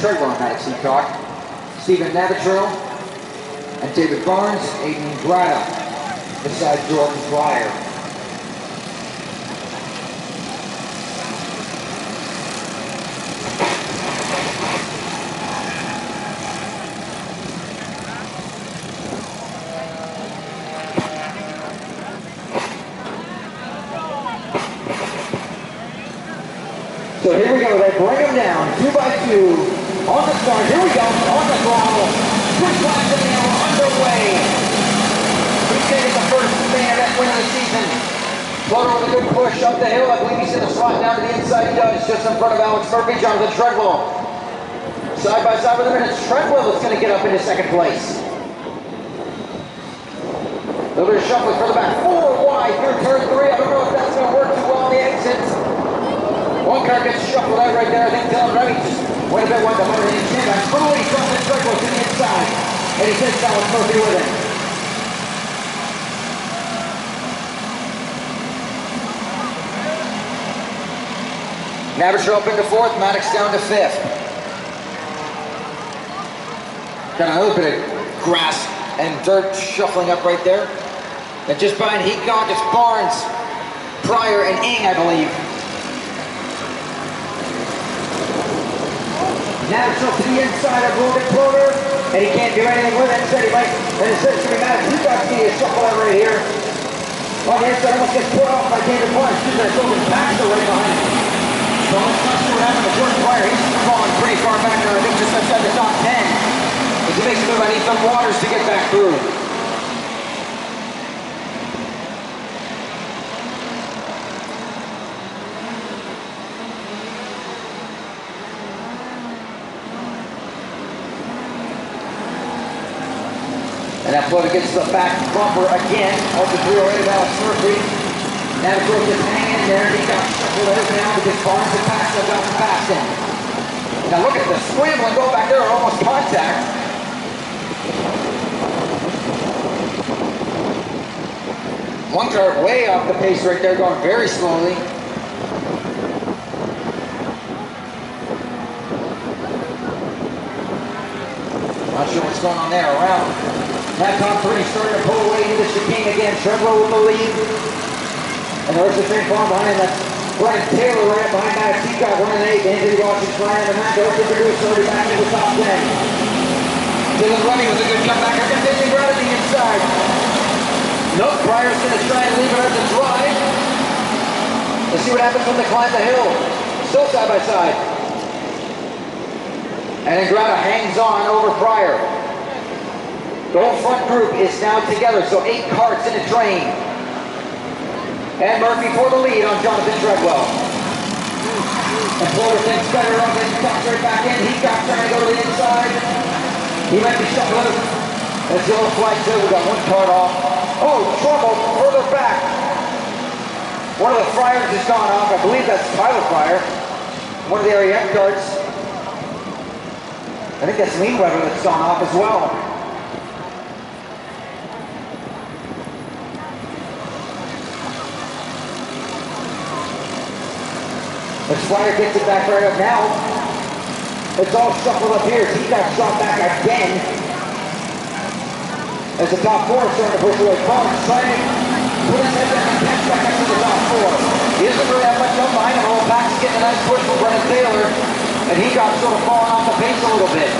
Treadwell on that Seacock. Stephen Navitro and David Barnes, Aiden Grata beside Jordan Pryor. So here we go, they bring him down, 2 by 2, on the start, here we go, on the throttle, quick laps in the air, underway. He's taking the first man win of the season. Floater with a good push up the hill, I believe he's in the slot down to the inside, he does, just in front of Alex Murphy, Jonathan Treadwell. Side by side with him, and it's Treadwell that's going to get up into second place. A little bit of shuffling for the back, 4 wide through turn 3, I don't know if that's going to work too well on the exits. One car gets shuffled out right there. I think Dylan Remy just went a bit wide to 110. That's Burley from the circle to the inside. And he takes Alex Murphy with him. Navitro up into 4th, Maddox down to 5th. Got a little bit of grass and dirt shuffling up right there. And just behind Heacock, it's Barnes, Pryor, and Ing, I believe. Navitro to the inside of Logan Floater, and he can't do anything with it. Instead, he might, and it says to be Maddox. He's got to see a shuffle out right here. On the inside, almost gets put off by David Barnes. She's going to Logan Baxter right behind him. So let's not see what happened to Jordan Pryor. He's falling pretty far back there. I think just outside the top 10. As he makes a move on Ethan Waters to get back through. And that floater gets the back bumper again of the 308 of Alex Murphy. Navitro just hanging in there. He got shuffled out now because Barnes and Paxton got the pass in. Now look at the scramble and go back there, almost contact. One car way off the pace right there, going very slowly. Not sure what's going on there around. That top 3 starting to pull away into the chicane again. Treadwell with the lead. And there's the same farm behind him. That's Brian Taylor right up behind that. Seacock running 8. Anthony Washington flying and that goes to produce already back into the top 10. Dylan Remy with a good jump back. Here comes Anthony right at the inside. Nope, Pryor's going to try and leave it at the drive. Let's see what happens when they climb the hill. Still side by side. And Ingrata hangs on over Pryor. The whole front group is now together, so 8 carts in a train. And Murphy for the lead on Jonathan Treadwell. And Floater thinks better of it, comes right back in. Heacock trying to go to the inside. He might be shuffled out. That's the old flag too. We got 1 cart off. Oh, trouble further back. One of the Fryers has gone off. I believe that's Tyler Fryer. One of the REF carts. I think that's Lean Weber that's gone off as well. As Fryer gets it back right up now. It's all shuffled up here. He got shot back again. As the top 4 starting to push away. Barnes trying to put his head back and catch back up to the top 4. He doesn't really have much up behind him. All back's getting a nice push from Brennan Taylor. And he got sort of falling off the pace a little bit.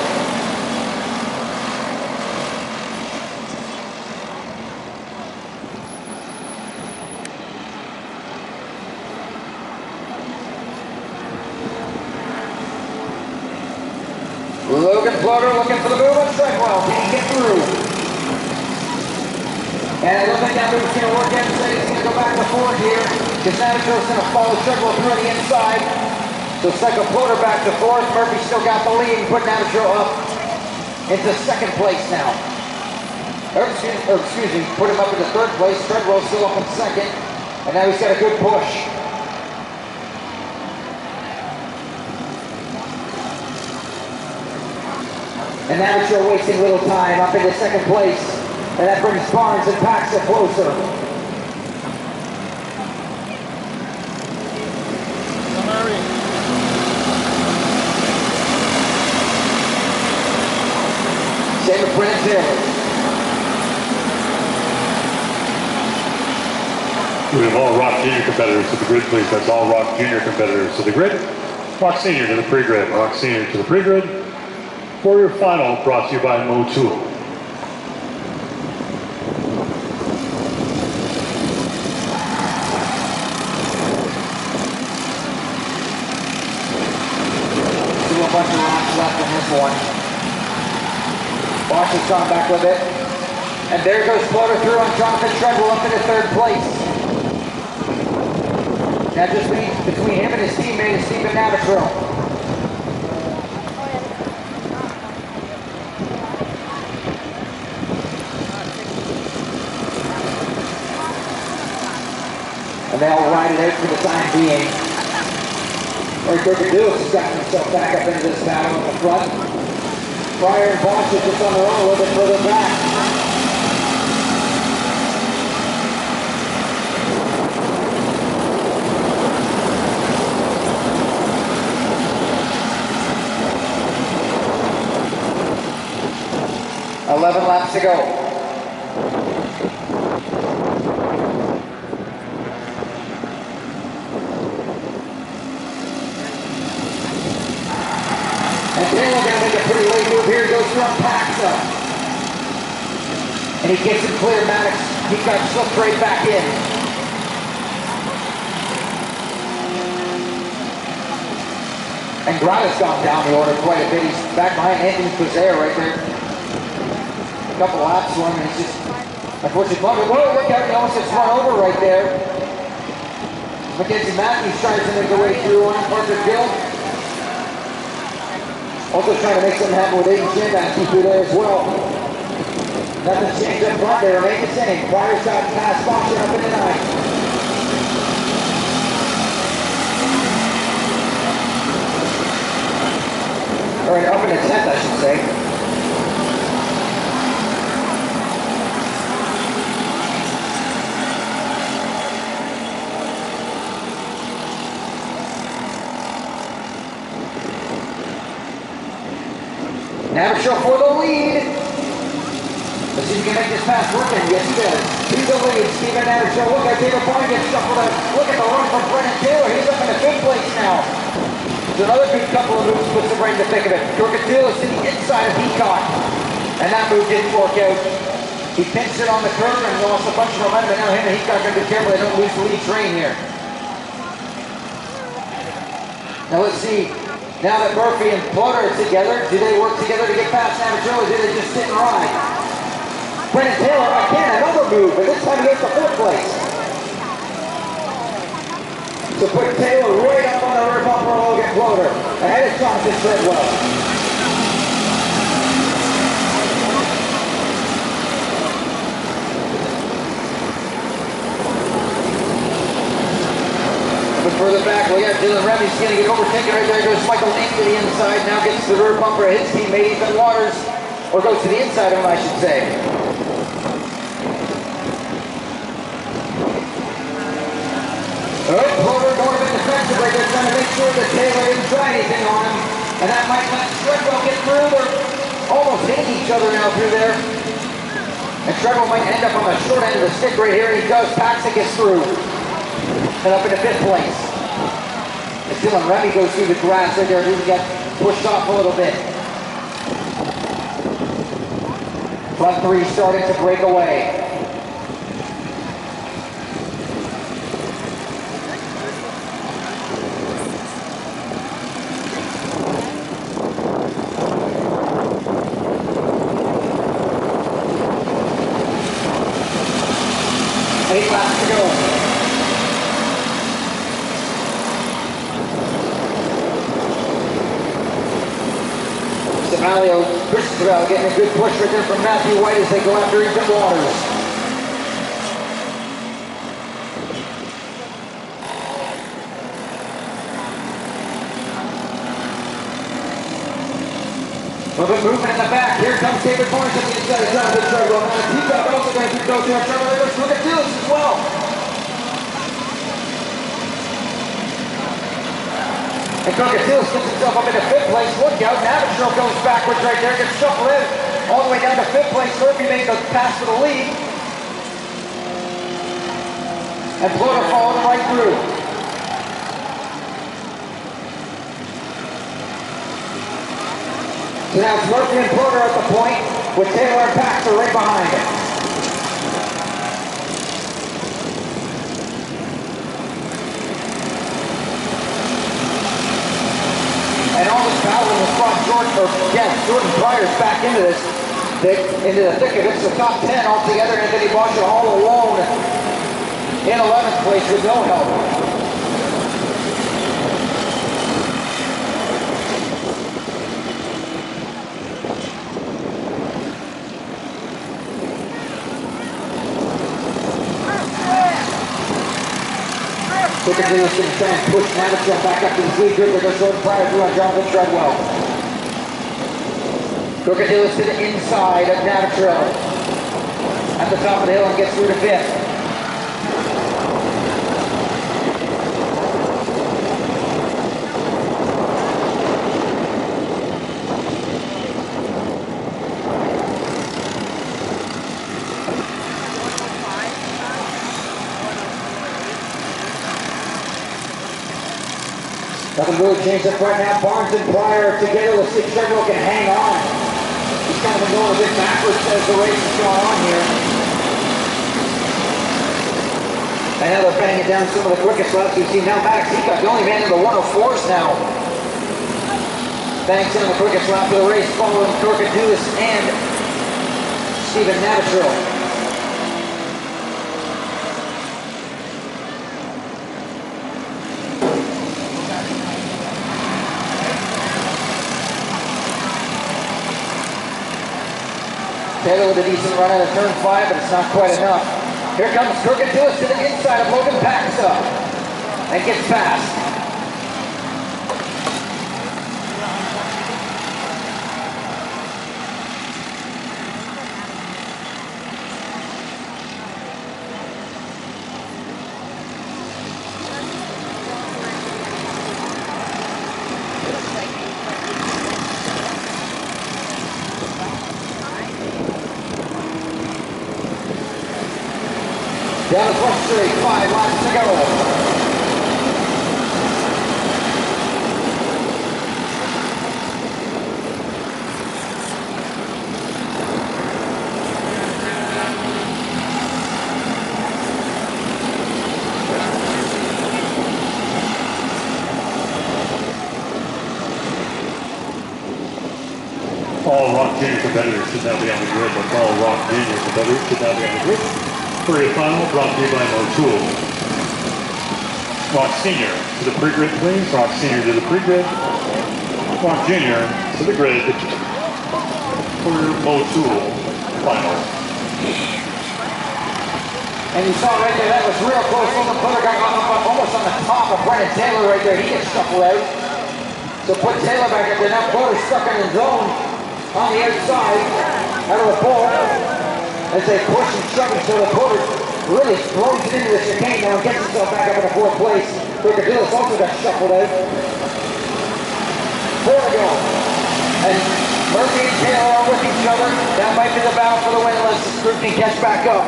Logan Floater looking for the move on Treadwell. Can't get through. And it looks like that move's going to work out. So he's going to go back to 4 here. Because Navitro's going to follow Treadwell through on the inside. So cycle Floater back to 4th. Murphy still got the lead. Put Navitro up into 2nd place now. Excuse me, put him up into 3rd place. Treadwell's still up in 2nd. And now he's got a good push. And Navitro wasting little time up into 2nd place. And that brings Barnes and Paxton closer. Same with Brennan Taylor. We have all Rock Junior competitors to the grid, please. That's all Rock Junior competitors to the grid. Rock Senior to the pre-grid. Rock Senior to the pre-grid. For your final, brought to you by Motul. Still a bunch of laps left in this one. Bosch has gone back with it. And there goes Floater through on Jonathan Treadwell up into third place. Now just between him and his teammate is Stephen Navitro. And they'll ride it out for the time being. Or Griffin Lewis has gotten himself back up into this battle in the front. Pryor and Bosch are just on their own a little bit further back. $11 laps to go. And Taylor going to make a pretty late move here. He goes from Paxa. And he gets it clear. Maddox, he got slipped right back in. And Grana's gone down the order quite a bit. He's back behind Anthony Pfaff right there. A couple laps for him, and he's just unfortunately bumping. Whoa, look out, he almost gets run over right there. Mackenzie Matthews tries to make a way through on Parker Gill. Also trying to make something happen with Aiden Shanback through there as well. Nothing changed up front there, remain the same. Pryor's got past Boxer up in the 9th. Or up in the 10th, I should say. Navitro for the lead. Let's see if he can make this pass working. Yes, he does. He's the lead. Stephen Navitro. Look at David Barnes gets shuffled out. Look at the run from Brennan Taylor. He's up in the fifth place now. There's another good couple of moves puts him right in the thick of it. Taylor's to the inside of Peacock. And that move didn't work out. He pinched it on the curve and lost a bunch of momentum. And now him and Peacock are going to be careful they don't lose the lead train here. Now let's see. Now that Murphy and Porter are together, do they work together to get past Navitro, or do they just sit and ride? Brennan Taylor, again, another move, but this time he gets to fourth place. So put Taylor right up on the rear bumper of Logan Floater, ahead of Jonathan Treadwell. Further back, we got Dylan Remy's going to get overtaken right there. Goes Michael Ink to the inside. Now gets the rear bumper of his teammate Ethan Waters, or goes to the inside of him, I should say. Oh, Floater going a bit defensive right there, trying to make sure that Taylor didn't try anything on him, and that might let Treadwell get through. They're almost hitting each other now through there, and Treadwell might end up on the short end of the stick right here. And he does. Paxa gets through. And up into fifth place. As Dylan Remy goes through the grass right there, he got pushed off a little bit. Front three starting to break away. Eight laps to go. Christopher getting a good push right there from Matthew White as they go after Ethan Waters. A little bit movement in the back. Here comes David Barnes at the inside of Jonathan Treadwell. Now Peacock also going to go through Treadwell. There goes Lucas Dillis as well. And Cocatillas gets himself up into fifth place. Look out, Navitro goes backwards right there, gets shuffled in. all the way down to 5th place. Murphy makes a pass for the lead. And Floater followed right through. So now it's Murphy and Floater at the point, with Taylor and Paxter right behind him. And all this battle in the front, Jordan Pryor's back into this, into the thick of it. It's the top 10 altogether, and Anthony Bosch all alone in 11th place with no help. Continues to try and push Navitron back up to the lead group. There goes Jordan Pryor through on Jonathan Treadwell. Crocodilos to the inside of Navitron at the top of the hill and gets through to 5th. Nothing really changed up right now. Barnes and Pryor together. Let's see if Treadwell can hang on. He's kind of been going a bit backwards as the race is going on here. And now they're banging down some of the quickest laps we've seen. Now Max Heacock, the only man in the 104s now. Banks in the quickest lap of the race, following Torcadulis and Stephen Navitron. Taylor with a decent run out of turn 5, but it's not quite enough. Here comes Torcadulis to the inside of Logan Paxa and gets past. Down the front straight, 5 laps to go. All Rock Junior competitors should now be on the grid. That's all Rock Junior competitors should now be on the grid. For your final, brought to you by Motul. Rock Senior to the pre-grid, please. Rock Senior to the pre-grid. Rock Junior to the grid for your Motul final. And you saw right there, that was real close. Logan Putter got up almost on the top of Brennan Taylor right there. He gets shuffled out. So put Taylor back up there. Now Putter stuck in his zone on the outside out of the pole. As they push and shove it, so the Porter really throws it into the chicane now and gets himself back up in the 4th place. Torcadulis also got shuffled out. 4 to go. And Murphy and Taylor are with each other. That might be the battle for the win unless the group can catch back up.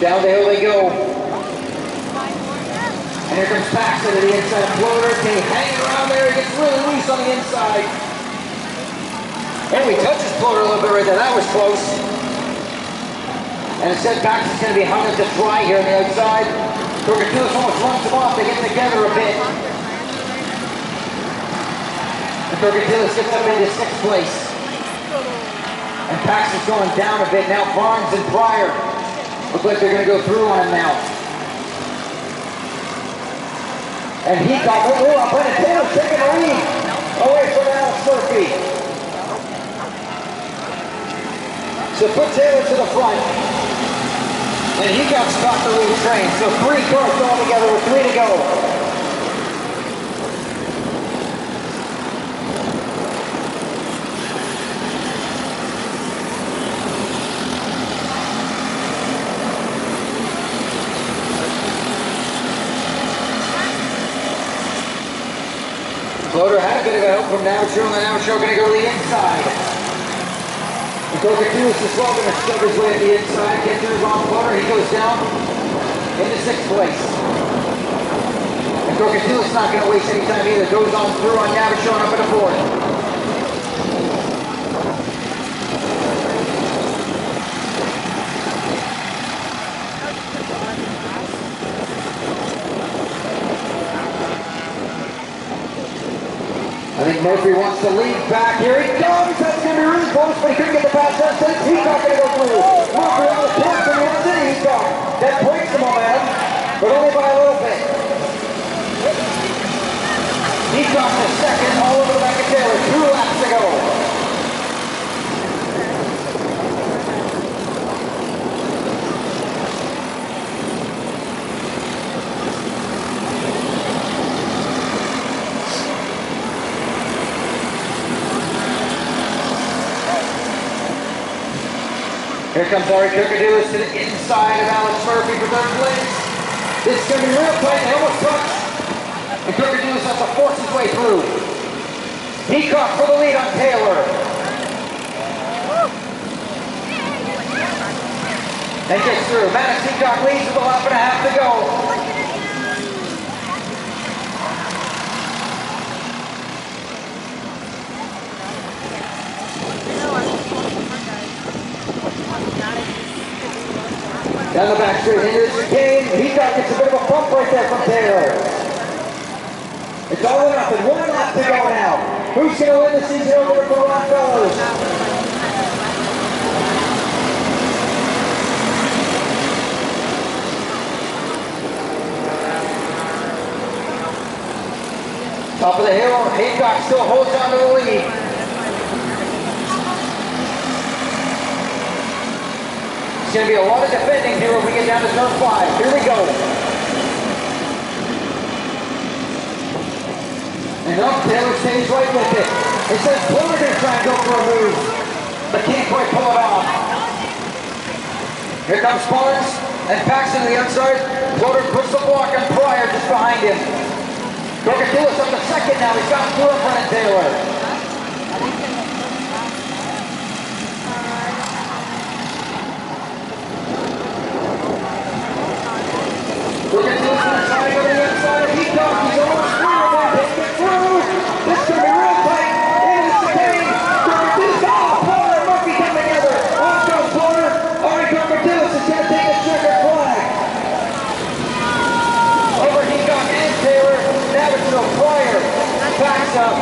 Down the hill they go. And here comes Paxton to the inside. Floater, can he hang around there? He gets really loose on the inside. And he touches Floater a little bit right there. That was close. And instead, Paxton's going to be hung to dry here on the outside. Torcadulis almost runs him off. They get together a bit. And Torcadulis gets up into 6th place. And Paxton's going down a bit. Now Barnes and Pryor look like they're going to go through on him now. And he got one more up. Brennan Taylor taking the lead away from Alex Murphy. So put Taylor to the front. And he got stuck the lead train. So 3 cars all together with 3 to go. from Navajo, and the Navajo going to go to the inside. And Coca-Cola is well going to shove his way to the inside, get to his wrong corner. He goes down into 6th place. And Coca-Coola's not going to waste any time either. Goes on through on Navajo and up into 4th. I think Murphy wants to lead back. Here he comes. That's going to be really close, but he couldn't get the pass. He's not going to go through. Murphy on the point from the outside. He's gone. That breaks the momentum, but only by a little bit. He dropped a second all over the back of Taylor. 2 laps to go. Here comes Ari Kirkadoulis to the inside of Alex Murphy for 3rd place. This is going to be real tight. They almost touch. And Kirkadoulis has to force his way through. Peacock for the lead on Taylor. And gets through. Maddox Peacock leads with a lap and a half to go. Down the back straight into the chicane. Peacock gets a bit of a bump right there from Taylor. It's all or nothing. 1 lap to go now. Who's going to win the season over for Longfellows? Top of the hill. Peacock still holds on to the lead. It's going to be a lot of defending here when we get down to turn 5. Here we go. And up, Taylor stays right with it. It says Taylor going to try and go for a move, but can't quite pull it off. Here comes Barnes and Paxton to the outside. Floater puts the block on Pryor just behind him. Coca-Cola's up to 2nd now. He's got 4 in front of Taylor. We're going to do this inside on the inside of Peacock. He's almost through. They get through. This is going to be real tight. Into the chicane. Coca-Cola's Porter and Murphy come together. Off goes Porter. Ari Coca-Cola's is going to take a checkered flag. Over Peacock and Taylor. Navajo Pryor backs up.